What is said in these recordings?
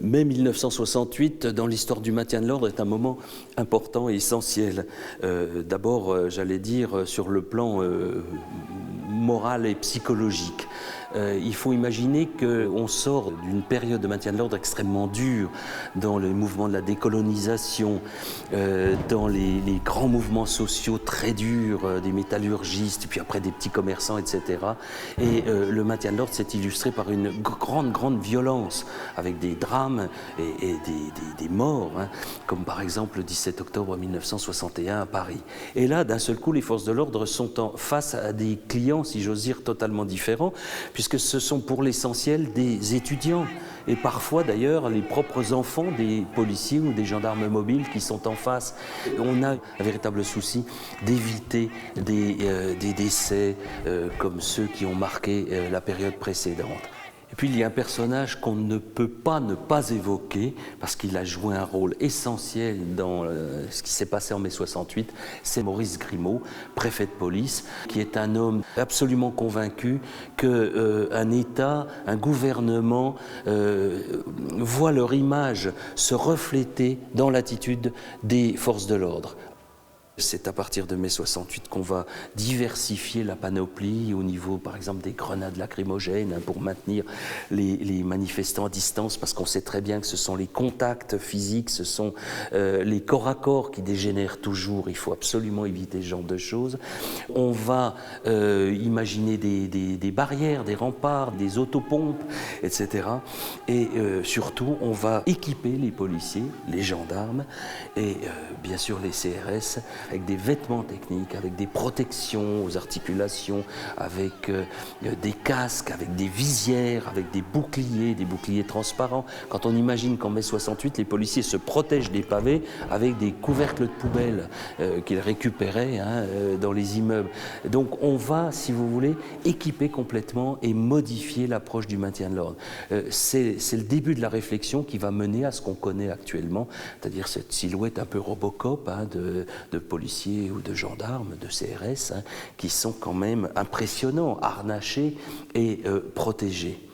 Mai 1968, dans l'histoire du maintien de l'ordre, est un moment important et essentiel. D'abord, j'allais dire, sur le plan moral et psychologique. Il faut imaginer qu'on sort d'une période de maintien de l'ordre extrêmement dure dans le mouvement de la décolonisation, dans les grands mouvements sociaux très durs des métallurgistes, puis après des petits commerçants, etc. Et le maintien de l'ordre s'est illustré par une grande violence, avec des drames et des morts, hein, comme par exemple le 17 octobre 1961 à Paris. Et là, d'un seul coup, les forces de l'ordre sont face à des clients, si j'ose dire, totalement différents, puisque ce sont pour l'essentiel des étudiants et parfois d'ailleurs les propres enfants des policiers ou des gendarmes mobiles qui sont en face. On a un véritable souci d'éviter des décès comme ceux qui ont marqué la période précédente. Et puis il y a un personnage qu'on ne peut pas ne pas évoquer parce qu'il a joué un rôle essentiel dans ce qui s'est passé en mai 68, c'est Maurice Grimaud, préfet de police, qui est un homme absolument convaincu qu'un État, un gouvernement voit leur image se refléter dans l'attitude des forces de l'ordre. C'est à partir de mai 68 qu'on va diversifier la panoplie au niveau, par exemple, des grenades lacrymogènes pour maintenir les manifestants à distance, parce qu'on sait très bien que ce sont les contacts physiques, ce sont les corps à corps qui dégénèrent toujours. Il faut absolument éviter ce genre de choses. On va imaginer des barrières, des remparts, des autopompes, etc. Et surtout, on va équiper les policiers, les gendarmes et bien sûr les CRS avec des vêtements techniques, avec des protections aux articulations, avec des casques, avec des visières, avec des boucliers transparents. Quand on imagine qu'en mai 68, les policiers se protègent des pavés avec des couvercles de poubelle qu'ils récupéraient dans les immeubles. Donc on va, si vous voulez, équiper complètement et modifier l'approche du maintien de l'ordre. C'est le début de la réflexion qui va mener à ce qu'on connaît actuellement, c'est-à-dire cette silhouette un peu Robocop de policiers ou de gendarmes, de CRS, qui sont quand même impressionnants, harnachés et protégés.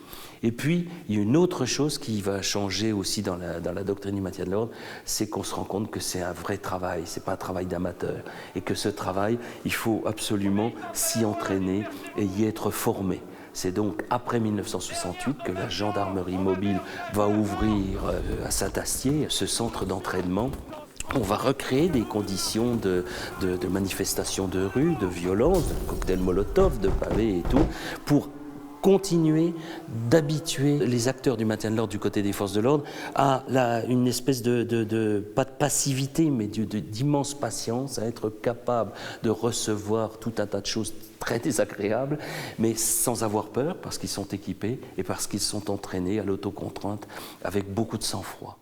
Et puis, il y a une autre chose qui va changer aussi dans la doctrine du maintien de l'ordre, c'est qu'on se rend compte que c'est un vrai travail, c'est pas un travail d'amateur, et que ce travail, il faut absolument s'y entraîner et y être formé. C'est donc après 1968 que la gendarmerie mobile va ouvrir à Saint-Astier ce centre d'entraînement. On va recréer des conditions de manifestation de rue, de violence, de cocktails Molotov, de pavés et tout, pour continuer d'habituer les acteurs du maintien de l'ordre du côté des forces de l'ordre à une espèce pas de passivité, mais d'immense patience, à être capable de recevoir tout un tas de choses très désagréables, mais sans avoir peur, parce qu'ils sont équipés et parce qu'ils sont entraînés à l'autocontrinte avec beaucoup de sang-froid.